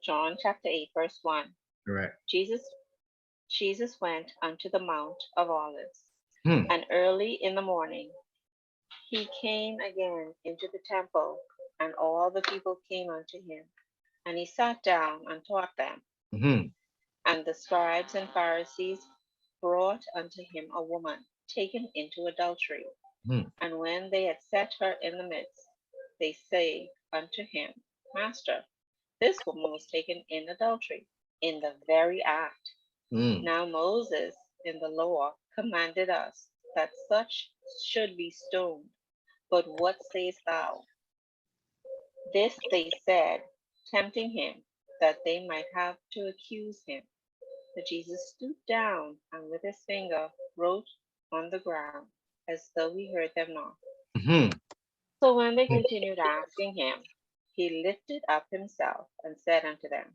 John chapter 8, verse 1. Correct. Jesus Jesus went unto the Mount of Olives, Hmm. and early in the morning he came again into the temple, and all the people came unto him, and he sat down and taught them. Hmm. And the scribes and Pharisees brought unto him a woman taken into adultery. Hmm. And when they had set her in the midst, they say unto him, Master, this woman was taken in adultery, in the very act. Hmm. Now Moses in the law commanded us that such should be stoned. But what sayest thou? This they said, tempting him, that they might have to accuse him. But Jesus stooped down and with his finger wrote on the ground, as though he heard them not. Hmm. So when they continued asking him, he lifted up himself and said unto them,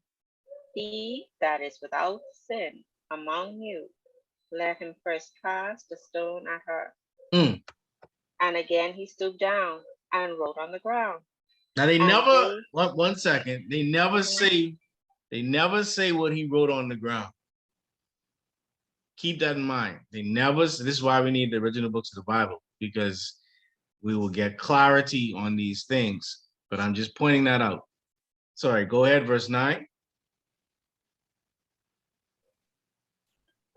He that is without sin among you, let him first cast a stone at her. Hmm. And again he stooped down and wrote on the ground. Now they And never, they, one second, Mhm. they never say what he wrote on the ground. Keep that in mind. This is why we need the original books of the Bible, because we will get clarity on these things. But I'm just pointing that out. Sorry, go ahead, verse 9.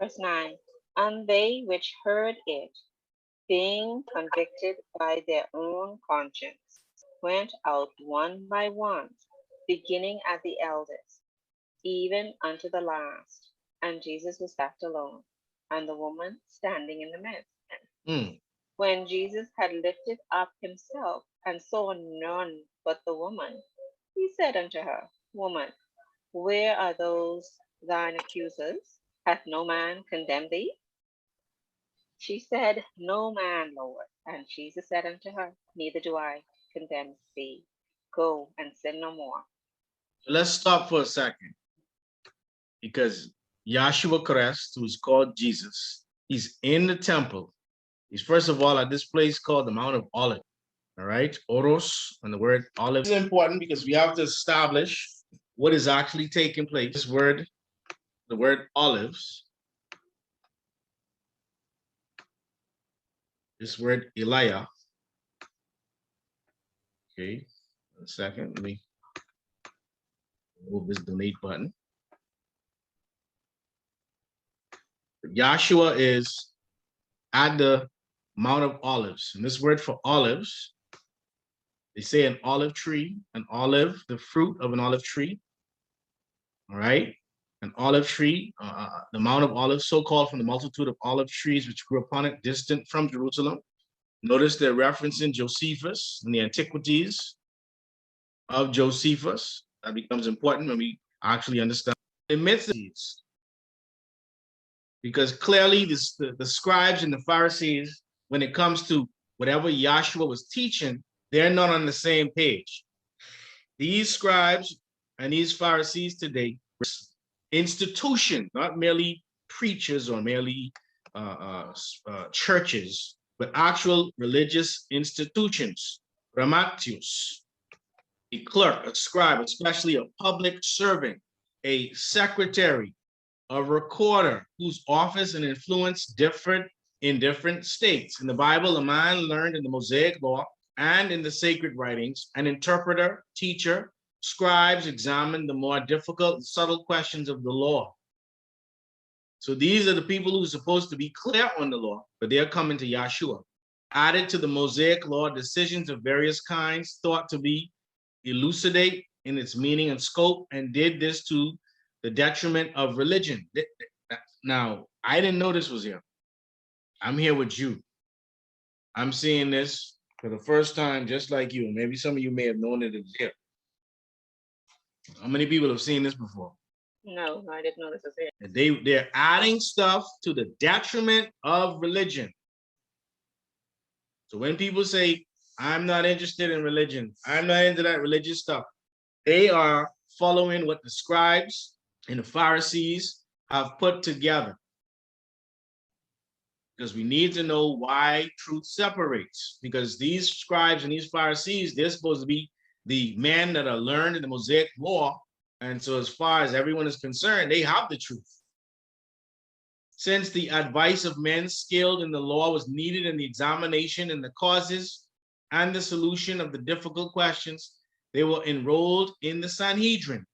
Verse 9, and they which heard it, being convicted by their own conscience, went out one by one, beginning at the eldest, even unto the last. And Jesus was left alone, and the woman standing in the midst. Hmm. When Jesus had lifted up himself and saw none but the woman, he said unto her, Woman, where are those thine accusers? Hath no man condemned thee? She said, No man, Lord. And Jesus said unto her, Neither do I condemn thee. Go and sin no more. Let's stop for a second, because Yahshua Christ, who's called Jesus, he's in the temple. He's first of all at this place called the Mount of Olives. All right, oros, and the word olive is important because we have to establish what is actually taking place. This word, the word olives, this word Eliah. Okay, a second, let me move this donate button. Yahshua is at the Mount of Olives, and this word for olives, they say an olive tree, an olive, the fruit of an olive tree. All right, an olive tree, the Mount of Olives, so called from the multitude of olive trees which grew upon it, distant from Jerusalem. Notice they're referencing Josephus and the antiquities of Josephus. That becomes important when we actually understand the myths of these. Because clearly the scribes and the Pharisees, when it comes to whatever Yahshua was teaching, they're not on the same page. These scribes and these Pharisees today, institutions, not merely preachers or merely churches, but actual religious institutions. Grammaticus, a clerk, a scribe, especially a public servant, a secretary, a recorder whose office and influence differed in different states. In the Bible, a man learned in the Mosaic law and in the sacred writings, an interpreter, teacher, scribes examined the more difficult and subtle questions of the law. So these are the people who are supposed to be clear on the law, but they're coming to Yahshua. Added to the Mosaic law, decisions of various kinds thought to be elucidate in its meaning and scope, and did this to the detriment of religion. Now, I didn't know this was here. I'm here with you. I'm seeing this for the first time, just like you. Maybe some of you may have known it was here. How many people have seen this before? No, I didn't know this was here. They're adding stuff to the detriment of religion. So when people say, I'm not interested in religion, I'm not into that religious stuff, they are following what the scribes and the Pharisees have put together. Because we need to know why truth separates. Because these scribes and these Pharisees, they're supposed to be the men that are learned in the Mosaic law, And so as far as everyone is concerned, they have the truth. Since the advice of men skilled in the law was needed in the examination and the causes and the solution of the difficult questions, they were enrolled in the Sanhedrin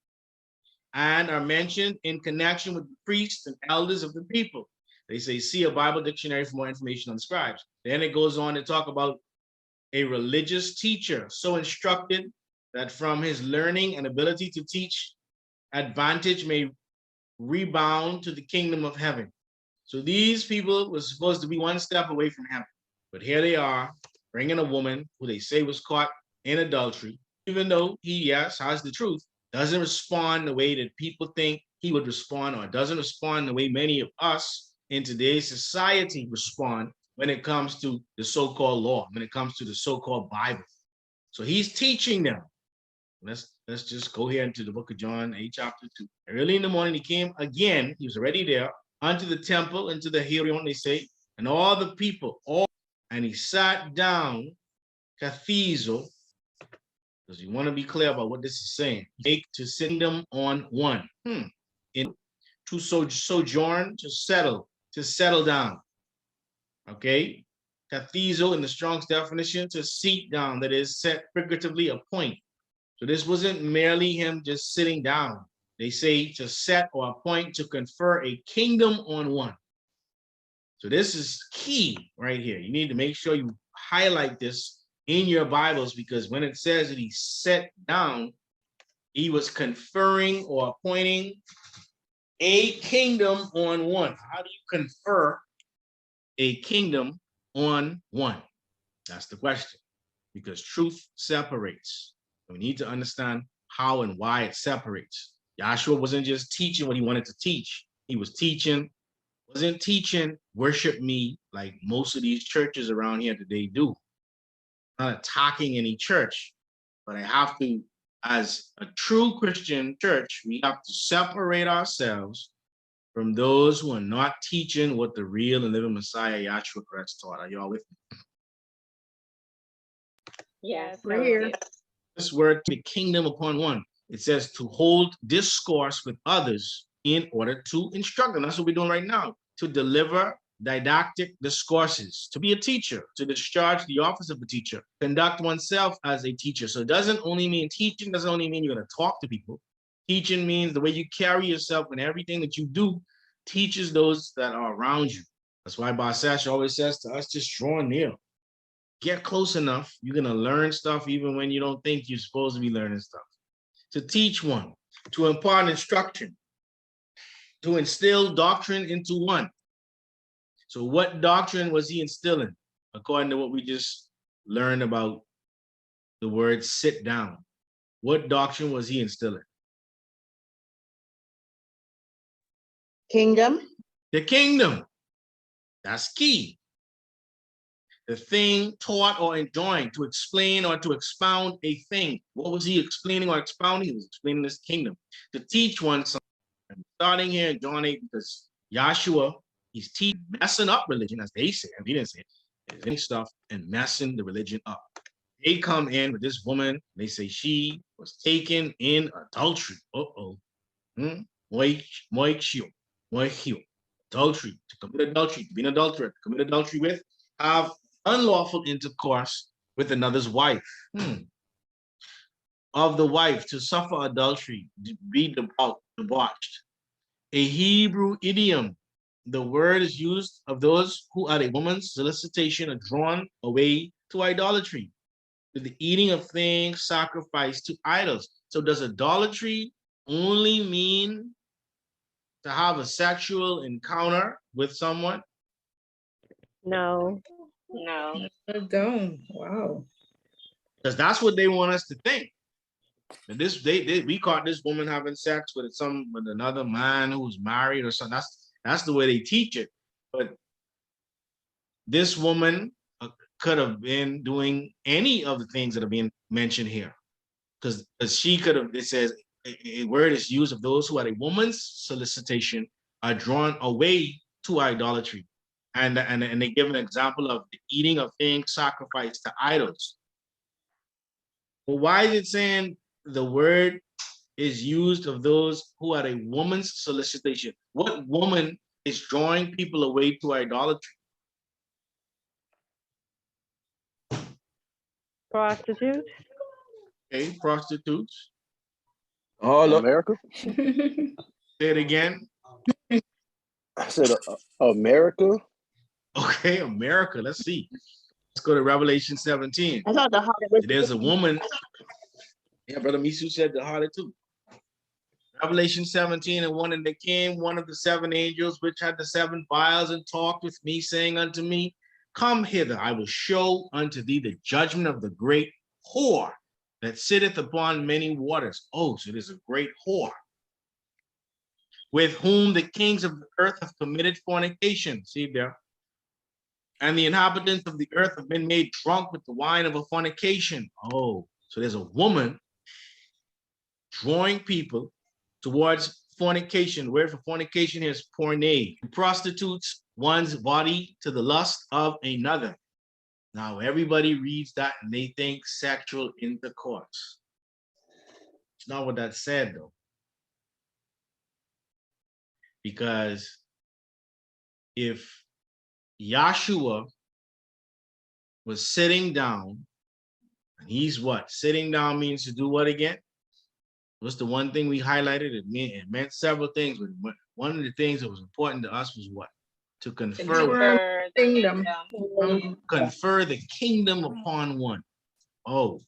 and are mentioned in connection with the priests and elders of the people. They say, see a Bible dictionary for more information on the scribes. Then it goes on to talk about a religious teacher, so instructed that from his learning and ability to teach, advantage may rebound to the kingdom of heaven. So these people were supposed to be one step away from heaven. But here they are, bringing a woman who they say was caught in adultery, even though he, yes, has the truth, doesn't respond the way that people think he would respond, or doesn't respond the way many of us in today's society respond when it comes to the so-called law, when it comes to the so-called Bible. So he's teaching them. Let's just go here into the book of John, 8 chapter 2. Early in the morning, he came again. He was already there unto the temple, into the Herion, they say, and all the people, and he sat down, kathizo, because you want to be clear about what this is saying. Make to sit them on one. In to sojourn, to settle down. Okay. Kathizo in the Strong's definition, to seat down, that is set figuratively a point. So this wasn't merely him just sitting down. They say to set or appoint, to confer a kingdom on one. So this is key right here. You need to make sure you highlight this in your Bibles, because when it says that he sat down, he was conferring or appointing a kingdom on one. How do you confer a kingdom on one? That's the question, because truth separates. We need to understand how and why it separates. Yahshua wasn't just teaching what he wanted to teach. He was teaching, wasn't teaching, worship me, like most of these churches around here today do. I'm not attacking any church, but I have to, as a true Christian church, we have to separate ourselves from those who are not teaching what the real and living Messiah, Yahshua Christ, taught. Are y'all with me? Yes, We're here. This word, the kingdom upon one. It says to hold discourse with others in order to instruct them. That's what we're doing right now, to deliver didactic discourses, to be a teacher, to discharge the office of a teacher, conduct oneself as a teacher. So it doesn't only mean teaching, doesn't only mean you're going to talk to people. Teaching means the way you carry yourself, and everything that you do teaches those that are around you. That's why Basash always says to us, just draw near. Get close enough, you're going to learn stuff even when you don't think you're supposed to be learning stuff. To teach one, to impart instruction, to instill doctrine into one. So what doctrine was he instilling, according to what we just learned about the word sit down? What doctrine was he instilling? Kingdom. The kingdom. That's key. The thing taught or enjoined, to explain or to expound a thing. What was he explaining or expounding? He was explaining this kingdom. To teach one something. I'm starting here in John 8 because Yahshua, he's messing up religion, as they say. He didn't say it. Any stuff and messing the religion up. They come in with this woman. They say she was taken in adultery. Adultery, to commit adultery, to be an adulterer, to commit adultery with, have unlawful intercourse with another's wife. Of the wife, to suffer adultery, to be debauched. A Hebrew idiom. The word is used of those who at a woman's solicitation are drawn away to idolatry, to the eating of things sacrificed to idols. So does idolatry only mean to have a sexual encounter with someone? No. No. Don't. Wow. Because that's what they want us to think. And this, we caught this woman having sex with another man who's married or something. That's the way they teach it. But this woman could have been doing any of the things that are being mentioned here, because she could have. It says a word is used of those who at a woman's solicitation are drawn away to idolatry, and they give an example of the eating of things sacrificed to idols. Well, why is it saying the word is used of those who had a woman's solicitation. What woman is drawing people away to idolatry? Prostitute. Okay, prostitutes. All up. America. Say it again. I said America. Okay, America. Let's see. Let's go to Revelation 17. I thought the harlot was There's a woman. Yeah, Brother Misu said the harlot too. Revelation 17, and there came one of the seven angels which had the seven vials and talked with me, saying unto me, come hither, I will show unto thee the judgment of the great whore that sitteth upon many waters. Oh, so there's a great whore, with whom the kings of the earth have committed fornication. See there. And the inhabitants of the earth have been made drunk with the wine of a fornication. Oh, so there's a woman drawing people towards fornication. Word for fornication is porne. Prostitutes one's body to the lust of another. Now everybody reads that and they think sexual intercourse. It's not what that said though. Because if Yahshua was sitting down, and he's what? Sitting down means to do what again? What's the one thing we highlighted? It meant several things, but one of the things that was important to us was what? To confer Confer the Kingdom. confer the kingdom upon one. Oh.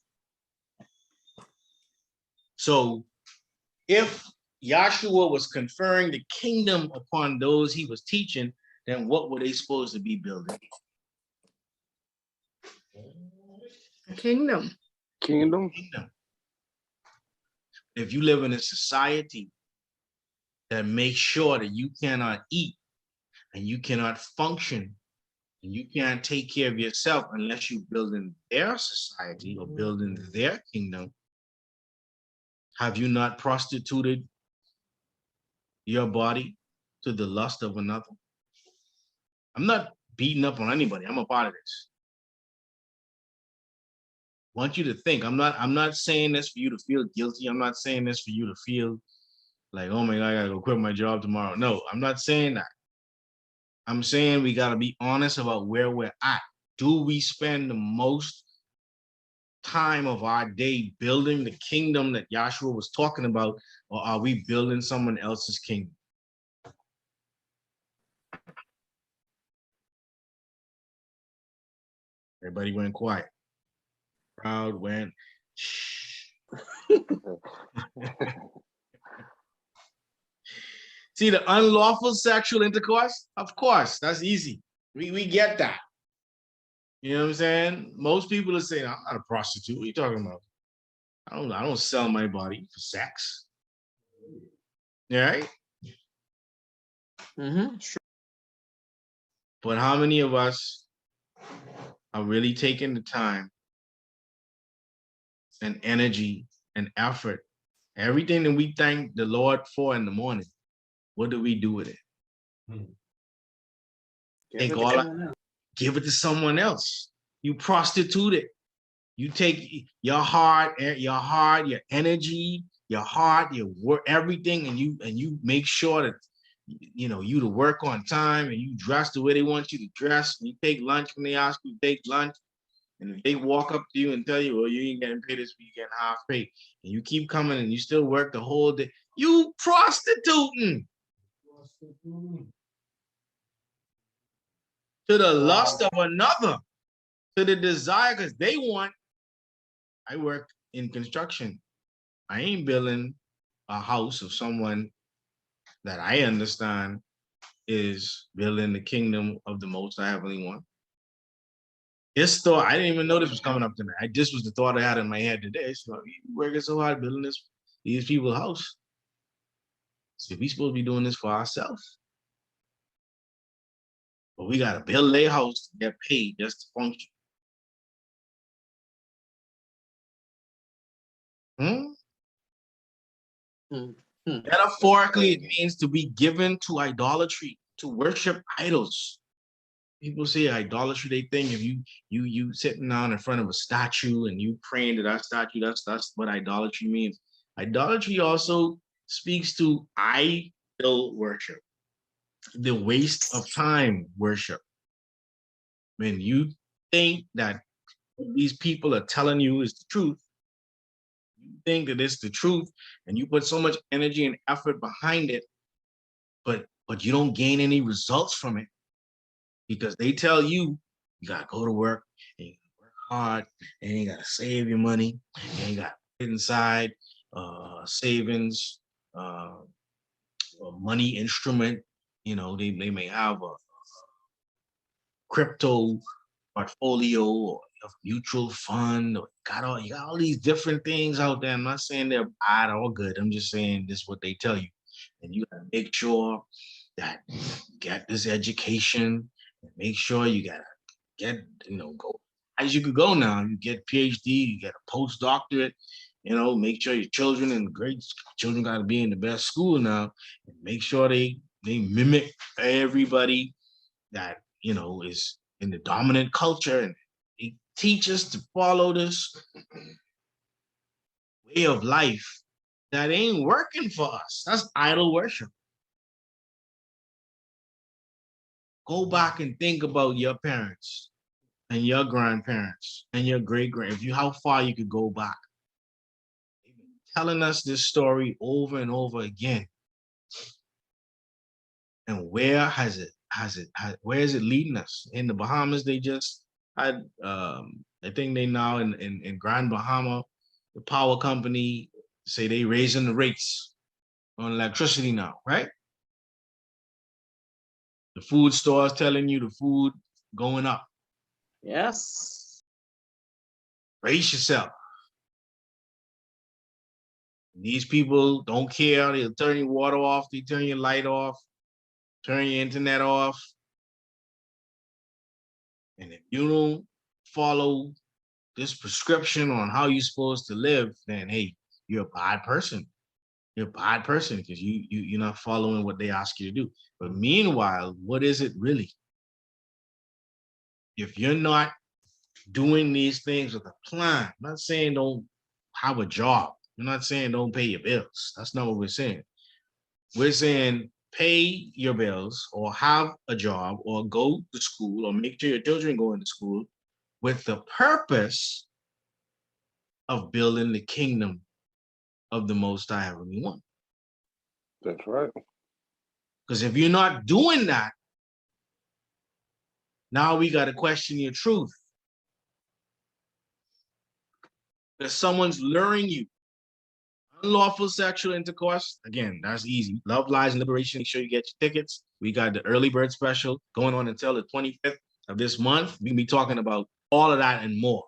So if Yahshua was conferring the kingdom upon those he was teaching, then what were they supposed to be building? Kingdom. Kingdom. Kingdom. If you live in a society that makes sure that you cannot eat and you cannot function and you can't take care of yourself unless you build in their society or build in their kingdom, have you not prostituted your body to the lust of another? I'm not beating up on anybody. I'm a part of this. I want you to think. I'm not saying this for you to feel guilty. I'm not saying this for you to feel like, oh my God, I gotta go quit my job tomorrow. No, I'm not saying that. I'm saying we gotta be honest about where we're at. Do we spend the most time of our day building the kingdom that Yahshua was talking about, or are we building someone else's kingdom? Everybody went quiet. Crowd went, shh. See, the unlawful sexual intercourse, of course, that's easy. We get that. You know what I'm saying? Most people are saying, I'm not a prostitute. What are you talking about? I don't sell my body for sex. Right? Sure. But how many of us are really taking the time and energy and effort, everything that we thank the Lord for in the morning? What do we do with it? Take all give it to someone else. You prostitute it. You take your heart, your energy, your heart, your work, everything, and you make sure that you know you to work on time and you dress the way they want you to dress. You take lunch when they ask you to take lunch, and if they walk up to you and tell you, "Well, you ain't getting paid this week, you getting half pay," and you keep coming and you still work the whole day, you prostituting to the lust of another, to the desire, because they want. I work in construction. I ain't building a house of someone that I understand is building the kingdom of the Most High Heavenly One. This thought, I didn't even know this was coming up tonight. This was the thought I had in my head today. So we're working so hard building these people's house. So we supposed to be doing this for ourselves. But we gotta build their house to get paid just to function. Metaphorically, it means to be given to idolatry, to worship idols. People say idolatry, they think if you sitting down in front of a statue and you praying to that statue, that's what idolatry means. Idolatry also speaks to idol worship, the waste of time worship. When you think that what these people are telling you is the truth, you think that it's the truth, and you put so much energy and effort behind it, but you don't gain any results from it because they tell you you gotta go to work and you gotta work hard and you gotta save your money and you gotta put it inside savings, a money instrument. You know, they may have a crypto portfolio or a mutual fund or you got all these different things out there. I'm not saying they're bad or good. I'm just saying this is what they tell you. And you gotta make sure that you get this education and make sure you gotta get, go as you could go now. You get PhD, you get a postdoctorate, make sure your children and great children gotta be in the best school now, and make sure they mimic everybody that is in the dominant culture, and they teach us to follow this way of life that ain't working for us. That's idol worship. Go back and think about your parents and your grandparents and your great-grand, if you how far you could go back. They've been telling us this story over and over again. And where where is it leading us? In the Bahamas, they just had I think they now in Grand Bahama, the power company say they raising the rates on electricity now, right? The food stores telling you the food going up. Yes. Brace yourself. These people don't care. They'll turn your water off. They turn your light off. Turn your internet off. And if you don't follow this prescription on how you're supposed to live, then hey, you're a bad person. You're a bad person because you're not following what they ask you to do. But meanwhile, what is it really? If you're not doing these things with a plan, I'm not saying don't have a job. I'm not saying don't pay your bills. That's not what we're saying. We're saying pay your bills or have a job or go to school or make sure your children go into school with the purpose of building the kingdom of the Most High Heavenly One. That's right. Because if you're not doing that, now we got to question your truth. If someone's luring you, unlawful sexual intercourse, again, that's easy. Love, Lies, and Liberation. Make sure you get your tickets. We got the early bird special going on until the 25th of this month. We can be talking about all of that and more.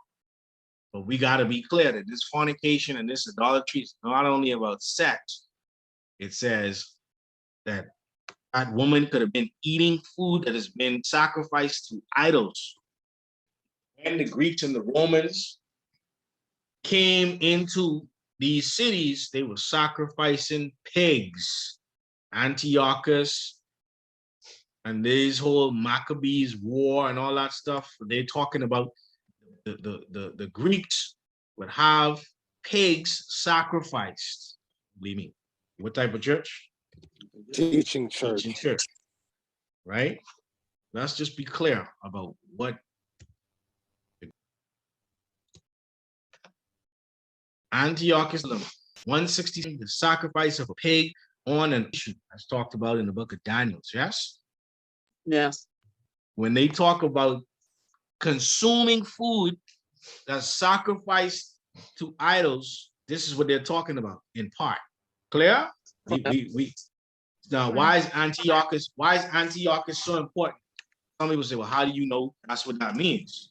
But we got to be clear that this fornication and this idolatry is not only about sex. It says that that woman could have been eating food that has been sacrificed to idols. When the Greeks and the Romans came into these cities, they were sacrificing pigs. Antiochus and this whole Maccabees war and all that stuff, they're talking about the Greeks would have pigs sacrificed. Believe me. What type of church? Teaching church. Teaching church, right? Let's just be clear about what Antiochus 160, the sacrifice of a pig on an issue as talked about in the book of Daniel. Yes? Yes. When they talk about consuming food that's sacrificed to idols, this is what they're talking about in part. Clear? We now, why is Antiochus so important? Some people say, well, how do you know that's what that means?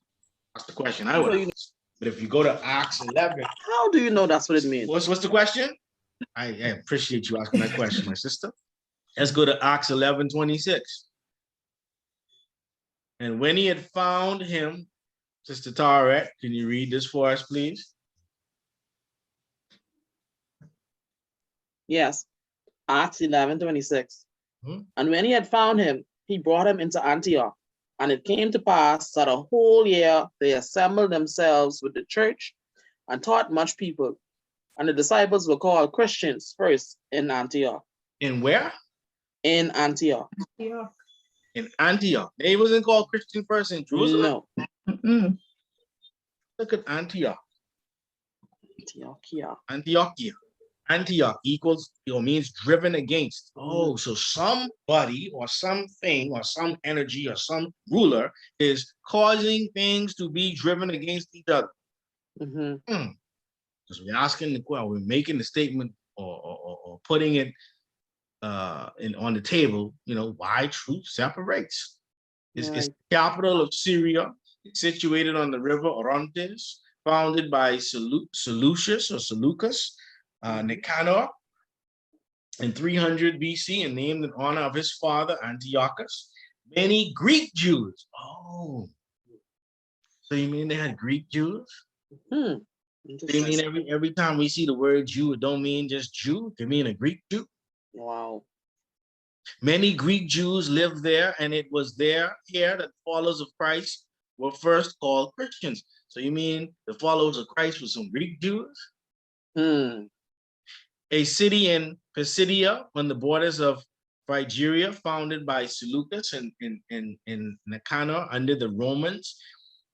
That's the question I would ask. But if you go to Acts 11, how do you know that's what it means? What's the question? I appreciate you asking that question, my sister. Let's go to Acts 11:26. And when he had found him, Sister Taret, can you read this for us, please? Yes. Acts 11:26. And when he had found him, he brought him into Antioch. And it came to pass that a whole year they assembled themselves with the church and taught much people. And the disciples were called Christians first in Antioch. In where? In Antioch. Yeah. In Antioch. They wasn't called Christian first in Jerusalem. No. Mm-mm. Look at Antioch. Antiochia. Antiochia. Antioch equals or means driven against. Oh, so somebody or something or some energy or some ruler is causing things to be driven against each other. Mhm. Because we're asking the question, we're making the statement or putting it on the table, you know, why truth separates. It's Right. the capital of Syria. It's situated on the river Orontes, founded by Seleucus Nicanor in 300 BC and named in honor of his father Antiochus. Many Greek Jews. Oh, so you mean they had Greek Jews? Hmm. They mean every time we see the word Jew, it don't mean just Jew. It can mean a Greek Jew. Wow. Many Greek Jews lived there, and it was here that followers of Christ were first called Christians. So you mean the followers of Christ were some Greek Jews? Hmm. A city in Pisidia on the borders of Phrygia, founded by Seleucus and Nicanor under the Romans.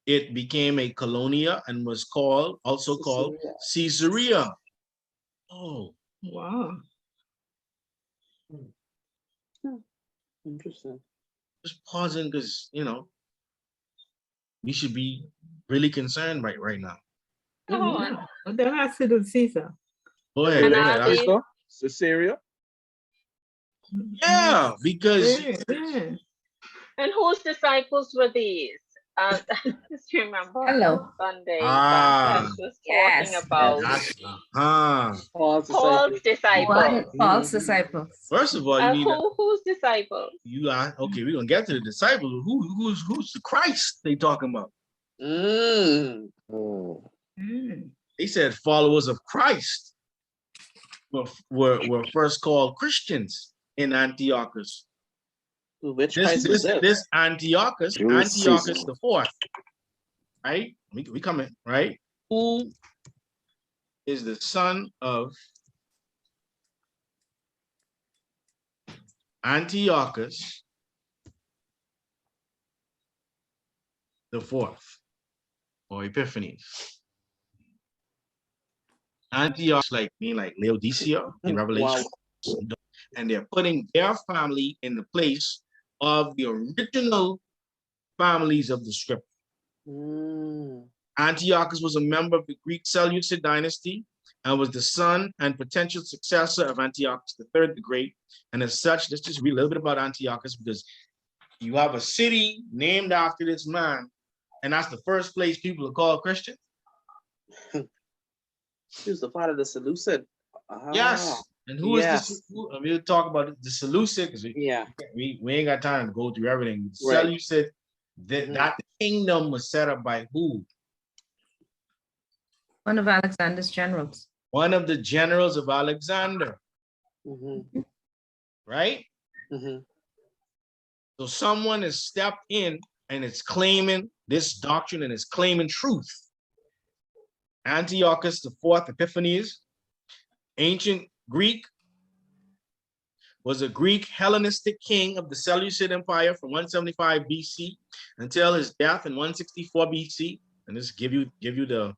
It became a colonia and was also called Caesarea. Oh, Wow. Interesting. just pausing because, you know, we should be really concerned right now. KaHun. Yeah. But then I said to Caesar. Go ahead. And Go are ahead. these, Caesarea. Yeah, because Yeah. and whose disciples were these? I just remember Hello. Sunday, Baptist was talking Yes. about that's Paul's Paul's disciples. disciples. False disciples. first of all, you need Whose disciples? you are okay. We're gonna get to the disciples. Who's the Christ they talking about? Mm. Mm. They said followers of Christ were first called Christians in Antiochus. Which Christ was this? This Antiochus the fourth, right? We coming, right? Who is the son of Antiochus the fourth, or Epiphanes? Antiochus mean like Laodicea in Revelation. Wow. And they're putting their family in the place of the original families of the scripture. Mm. Antiochus was a member of the Greek Seleucid dynasty and was the son and potential successor of Antiochus III the Great. And as such, let's just read a little bit about Antiochus because you have a city named after this man, and that's the first place people are called Christian. He was the father of the Seleucid. Ah. Yes. And who is this? We'll talk about the Seleucid because we ain't got time to go through everything. The Right. Seleucid, that kingdom was set up by who? One of Alexander's generals. One of the generals of Alexander, Mm-hmm. right? Mm-hmm. So someone has stepped in and it's claiming this doctrine and it's claiming truth. Antiochus IV Epiphanes, ancient Greek, was a Greek Hellenistic king of the Seleucid Empire from 175 BC until his death in 164 BC. And this give you the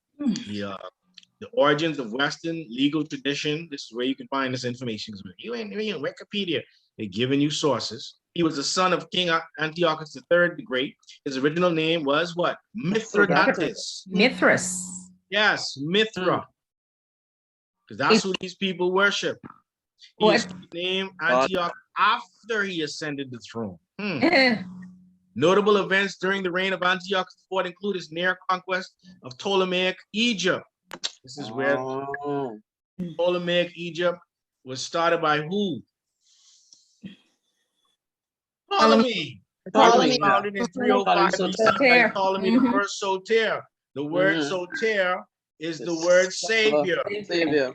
origins of Western legal tradition. This is where you can find this information. You ain't in Wikipedia. They're giving you sources. He was the son of King Antiochus III the Great. His original name was what? Mithridates. Mithras. Yes, Mithra. Because that's who these people worship. He is named Antioch after he ascended the throne. Notable events during the reign of Antiochus IV include his near conquest of Ptolemaic Egypt. This is where Ptolemaic Egypt was started by who? Ptolemy. Ptolemy. Founded in 305 BC by Ptolemy the first Soter. The word Soter is the word savior. Savior.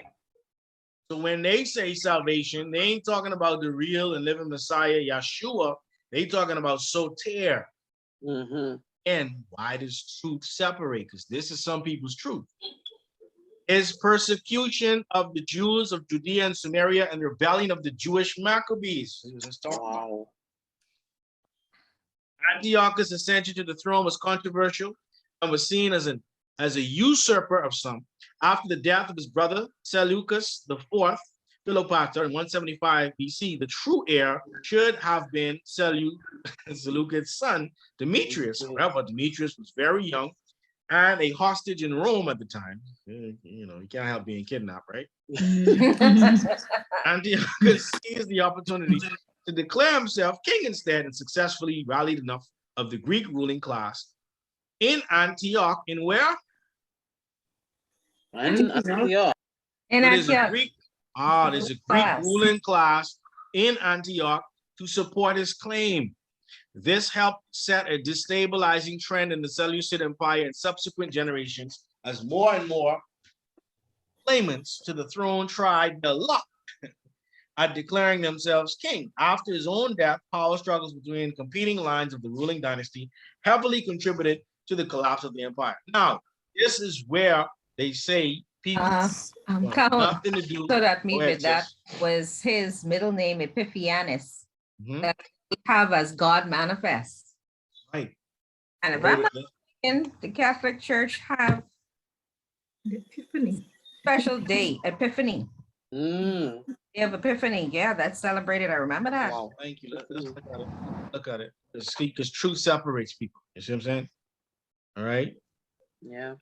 So when they say salvation, they ain't talking about the real and living Messiah, Yeshua. They talking about Soter. Mm-hmm. And why does truth separate? Because this is some people's truth. is persecution of the Jews of Judea and Samaria and the rebellion of the Jewish Maccabees. Let's talk about Wow. Antiochus' ascension to the throne was controversial and was seen as a usurper of some. After the death of his brother Seleucus IV Philopator in 175 BC, the true heir should have been Seleucus' son Demetrius. However, Demetrius was very young and a hostage in Rome at the time. You know, you can't help being kidnapped, right? Antiochus seized the opportunity to declare himself king instead and successfully rallied enough of the Greek ruling class in Antioch, in where? Antioch. In There's a Antioch. there's a Greek Class. ruling class in Antioch to support his claim. This helped set a destabilizing trend in the Seleucid Empire in subsequent generations as more and more claimants to the throne tried their luck at declaring themselves king. After his own death, power struggles between competing lines of the ruling dynasty heavily contributed to the collapse of the empire. Now, this is where they say people want KaHun, nothing to do. so that me Go ahead, with that sis. was his middle name Epiphanes, Mhm. that we have as God manifest. Right. And if I'm not mistaken, the Catholic Church have The Epiphany. special day, Epiphany. Mm. They have Epiphany, yeah, that's celebrated. I remember that. Wow, thank you. Let's look at it. Look at it. Because truth separates people. You see what I'm saying? All right. Yeah.